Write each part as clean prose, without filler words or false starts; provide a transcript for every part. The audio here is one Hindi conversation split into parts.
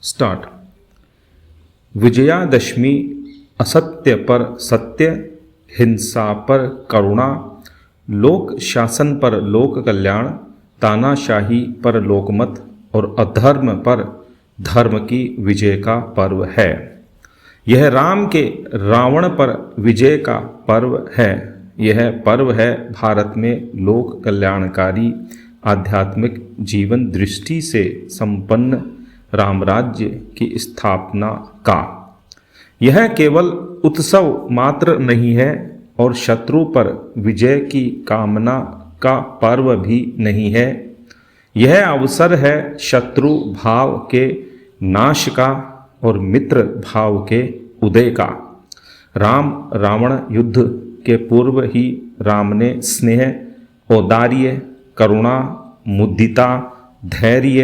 स्टार्ट। विजयादशमी असत्य पर सत्य, हिंसा पर करुणा, लोक शासन पर लोक कल्याण, तानाशाही पर लोकमत और अधर्म पर धर्म की विजय का पर्व है। यह राम के रावण पर विजय का पर्व है। यह पर्व है भारत में लोक कल्याणकारी आध्यात्मिक जीवन दृष्टि से संपन्न रामराज्य की स्थापना का। यह केवल उत्सव मात्र नहीं है और शत्रु पर विजय की कामना का पर्व भी नहीं है। यह अवसर है शत्रु भाव के नाश का और मित्र भाव के उदय का। राम रावण युद्ध के पूर्व ही राम ने स्नेह, औदार्य, करुणा, मुदिता, धैर्य,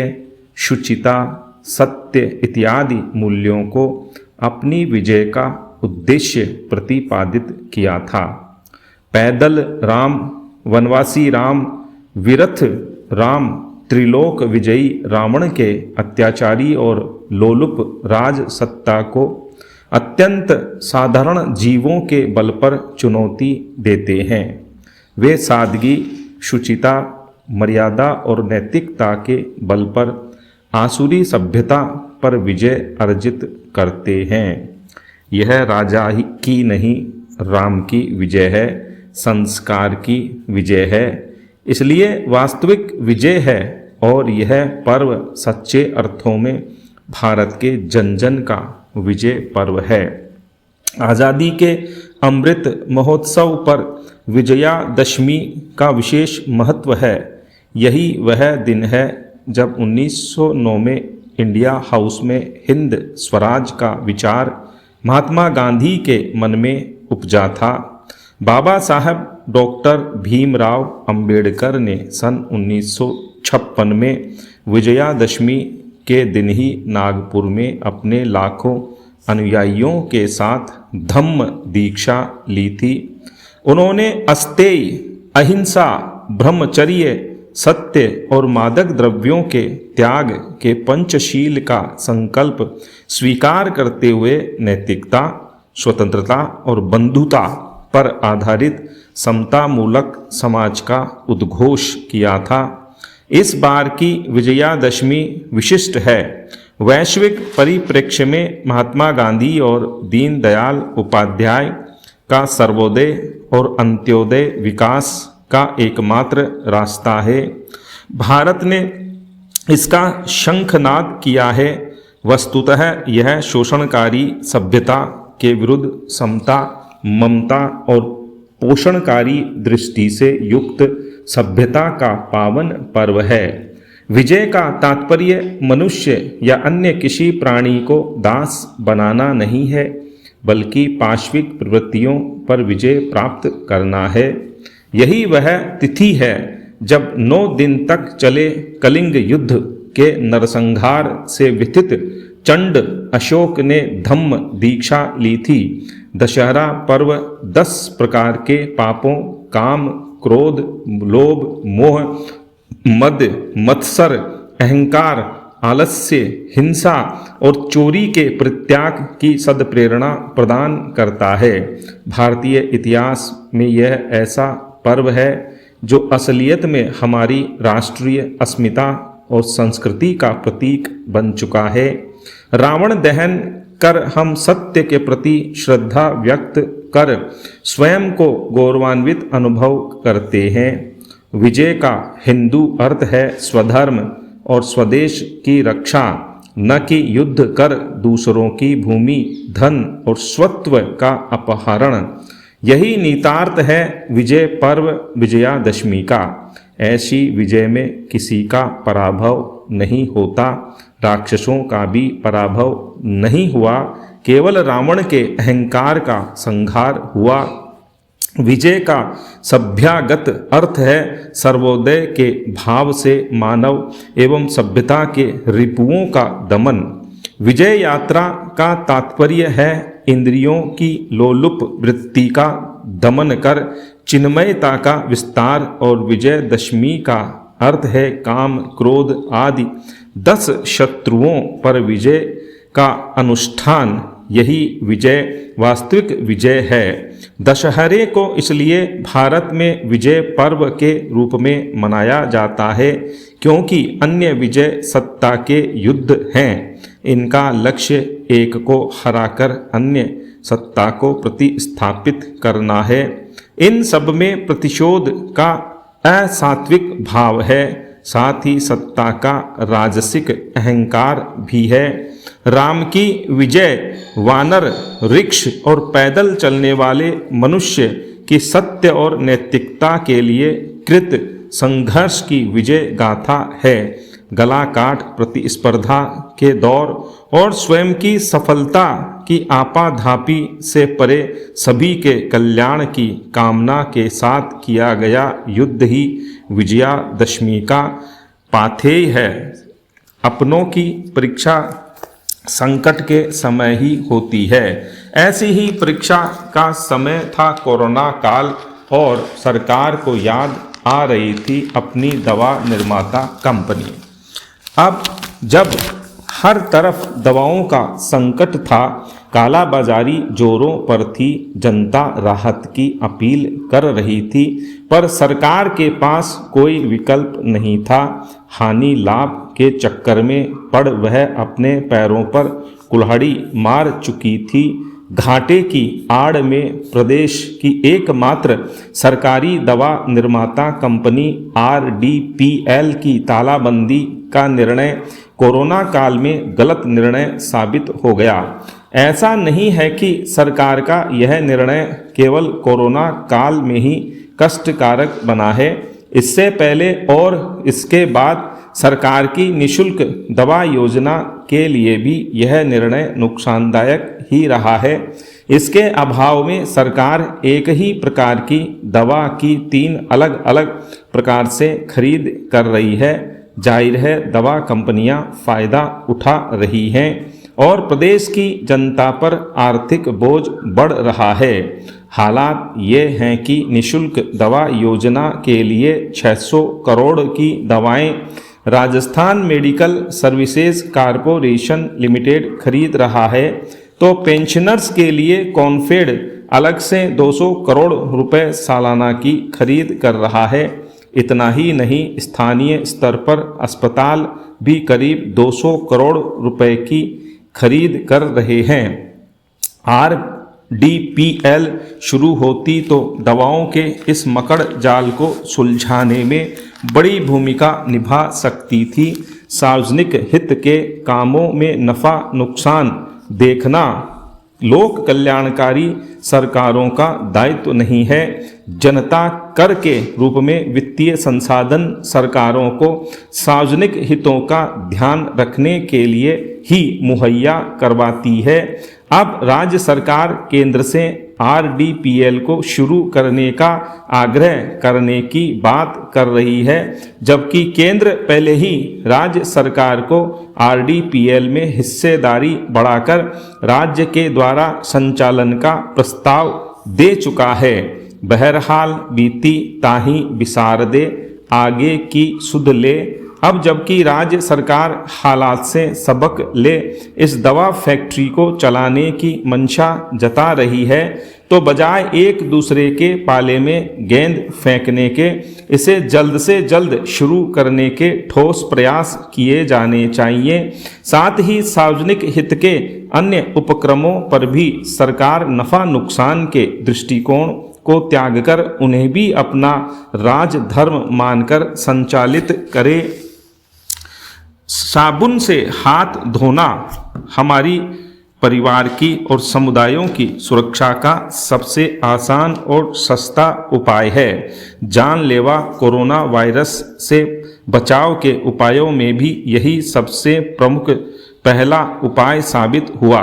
शुचिता, सत्य इत्यादि मूल्यों को अपनी विजय का उद्देश्य प्रतिपादित किया था। पैदल राम, वनवासी राम, विरथ राम, त्रिलोक विजयी रावण के अत्याचारी और लोलुप राज सत्ता को अत्यंत साधारण जीवों के बल पर चुनौती देते हैं। वे सादगी, शुचिता, मर्यादा और नैतिकता के बल पर आसुरी सभ्यता पर विजय अर्जित करते हैं। यह राजा की नहीं, राम की विजय है, संस्कार की विजय है। इसलिए वास्तविक विजय है और यह पर्व सच्चे अर्थों में भारत के जन जन का विजय पर्व है। आज़ादी के अमृत महोत्सव पर विजयादशमी का विशेष महत्व है। यही वह दिन है जब 1909 में इंडिया हाउस में हिंद स्वराज का विचार महात्मा गांधी के मन में उपजा था। बाबा साहब डॉक्टर भीमराव अंबेडकर ने सन 1956 में विजयादशमी के दिन ही नागपुर में अपने लाखों अनुयायियों के साथ धम्म दीक्षा ली थी। उन्होंने अस्तेय, अहिंसा, ब्रह्मचर्य, सत्य और मादक द्रव्यों के त्याग के पंचशील का संकल्प स्वीकार करते हुए नैतिकता, स्वतंत्रता और बंधुता पर आधारित समतामूलक समाज का उद्घोष किया था। इस बार की विजयादशमी विशिष्ट है। वैश्विक परिप्रेक्ष्य में महात्मा गांधी और दीनदयाल उपाध्याय का सर्वोदय और अंत्योदय विकास का एकमात्र रास्ता है। भारत ने इसका शंखनाद किया है। वस्तुतः यह शोषणकारी सभ्यता के विरुद्ध समता, ममता और पोषणकारी दृष्टि से युक्त सभ्यता का पावन पर्व है। विजय का तात्पर्य मनुष्य या अन्य किसी प्राणी को दास बनाना नहीं है, बल्कि पाशविक प्रवृत्तियों पर विजय प्राप्त करना है। यही वह तिथि है जब 9 दिन तक चले कलिंग युद्ध के नरसंहार से व्यथित चंड अशोक ने धम्म दीक्षा ली थी। दशहरा पर्व 10 प्रकार के पापों काम, क्रोध, लोभ, मोह, मद, मत्सर, अहंकार, आलस्य, हिंसा और चोरी के परित्याग की सदप्रेरणा प्रदान करता है। भारतीय इतिहास में यह ऐसा पर्व है जो असलियत में हमारी राष्ट्रीय अस्मिता और संस्कृति का प्रतीक बन चुका है। रावण दहन कर हम सत्य के प्रति श्रद्धा व्यक्त कर स्वयं को गौरवान्वित अनुभव करते हैं। विजय का हिंदू अर्थ है स्वधर्म और स्वदेश की रक्षा, न कि युद्ध कर दूसरों की भूमि, धन और स्वत्व का अपहरण। यही नितार्थ है विजय पर्व विजयादशमी का। ऐसी विजय में किसी का पराभव नहीं होता, राक्षसों का भी पराभव नहीं हुआ, केवल रावण के अहंकार का संहार हुआ। विजय का सभ्यागत अर्थ है सर्वोदय के भाव से मानव एवं सभ्यता के रिपुओं का दमन। विजय यात्रा का तात्पर्य है इंद्रियों की लोलुप वृत्ति का दमन कर चिन्मयता का विस्तार और विजयदशमी का अर्थ है काम, क्रोध आदि 10 शत्रुओं पर विजय का अनुष्ठान, यही विजय वास्तविक विजय है। दशहरे को इसलिए भारत में विजय पर्व के रूप में मनाया जाता है क्योंकि अन्य विजय सत्ता के युद्ध हैं। इनका लक्ष्य एक को हराकर अन्य सत्ता को प्रतिस्थापित करना है। इन सब में प्रतिशोध का असात्विक भाव है, साथ ही सत्ता का राजसिक अहंकार भी है। राम की विजय वानर, वृक्ष और पैदल चलने वाले मनुष्य की सत्य और नैतिकता के लिए कृत संघर्ष की विजय गाथा है। गला काट प्रतिस्पर्धा के दौर और स्वयं की सफलता की आपाधापी से परे सभी के कल्याण की कामना के साथ किया गया युद्ध ही विजयादशमी का पाथेय है। अपनों की परीक्षा संकट के समय ही होती है। ऐसी ही परीक्षा का समय था कोरोना काल और सरकार को याद आ रही थी अपनी दवा निर्माता कंपनी। अब जब हर तरफ दवाओं का संकट था, कालाबाजारी जोरों पर थी, जनता राहत की अपील कर रही थी, पर सरकार के पास कोई विकल्प नहीं था। हानि लाभ के चक्कर में पड़ वह अपने पैरों पर कुल्हाड़ी मार चुकी थी। घाटे की आड़ में प्रदेश की एकमात्र सरकारी दवा निर्माता कंपनी RDPL की तालाबंदी का निर्णय कोरोना काल में गलत निर्णय साबित हो गया। ऐसा नहीं है कि सरकार का यह निर्णय केवल कोरोना काल में ही कष्टकारक बना है। इससे पहले और इसके बाद सरकार की निःशुल्क दवा योजना के लिए भी यह निर्णय नुकसानदायक ही रहा है। इसके अभाव में सरकार एक ही प्रकार की दवा की 3 अलग अलग प्रकार से खरीद कर रही है। जाहिर है दवा कंपनियां फायदा उठा रही हैं और प्रदेश की जनता पर आर्थिक बोझ बढ़ रहा है। हालात ये हैं कि निःशुल्क दवा योजना के लिए 600 करोड़ की दवाएं Rajasthan medical services corporation limited खरीद रहा है, तो पेंशनर्स के लिए कॉन्फेड अलग से 200 करोड़ रुपए सालाना की खरीद कर रहा है। इतना ही नहीं, स्थानीय स्तर पर अस्पताल भी करीब 200 करोड़ रुपए की खरीद कर रहे हैं। RDPL शुरू होती तो दवाओं के इस मकड़ जाल को सुलझाने में बड़ी भूमिका निभा सकती थी। सार्वजनिक हित के कामों में नफा नुकसान देखना लोक कल्याणकारी सरकारों का दायित्व नहीं है। जनता कर के रूप में वित्तीय संसाधन सरकारों को सार्वजनिक हितों का ध्यान रखने के लिए ही मुहैया करवाती है। अब राज्य सरकार केंद्र से RDPL को शुरू करने का आग्रह करने की बात कर रही है, जबकि केंद्र पहले ही राज्य सरकार को RDPL में हिस्सेदारी बढ़ाकर राज्य के द्वारा संचालन का प्रस्ताव दे चुका है। बहरहाल बीती ताही बिसार दे, आगे की सुध ले। अब जबकि राज्य सरकार हालात से सबक ले इस दवा फैक्ट्री को चलाने की मंशा जता रही है, तो बजाय एक दूसरे के पाले में गेंद फेंकने के इसे जल्द से जल्द शुरू करने के ठोस प्रयास किए जाने चाहिए। साथ ही सार्वजनिक हित के अन्य उपक्रमों पर भी सरकार नफा नुकसान के दृष्टिकोण को त्याग कर उन्हें भी अपना राजधर्म मानकर संचालित करे। साबुन से हाथ धोना हमारी परिवार की और समुदायों की सुरक्षा का सबसे आसान और सस्ता उपाय है। जानलेवा कोरोना वायरस से बचाव के उपायों में भी यही सबसे प्रमुख पहला उपाय साबित हुआ।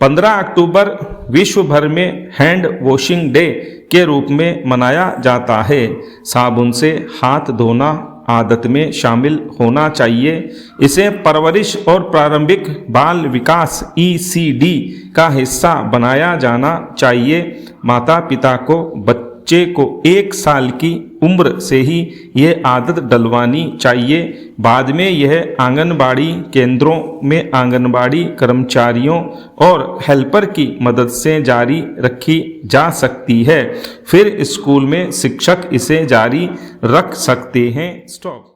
15 अक्टूबर विश्व भर में हैंड वॉशिंग डे के रूप में मनाया जाता है। साबुन से हाथ धोना आदत में शामिल होना चाहिए। इसे परवरिश और प्रारंभिक बाल विकास ECD का हिस्सा बनाया जाना चाहिए। माता पिता को बच्चे को 1 साल की उम्र से ही यह आदत डलवानी चाहिए। बाद में यह आंगनबाड़ी केंद्रों में आंगनबाड़ी कर्मचारियों और हेल्पर की मदद से जारी रखी जा सकती है। फिर स्कूल में शिक्षक इसे जारी रख सकते हैं। स्टॉप।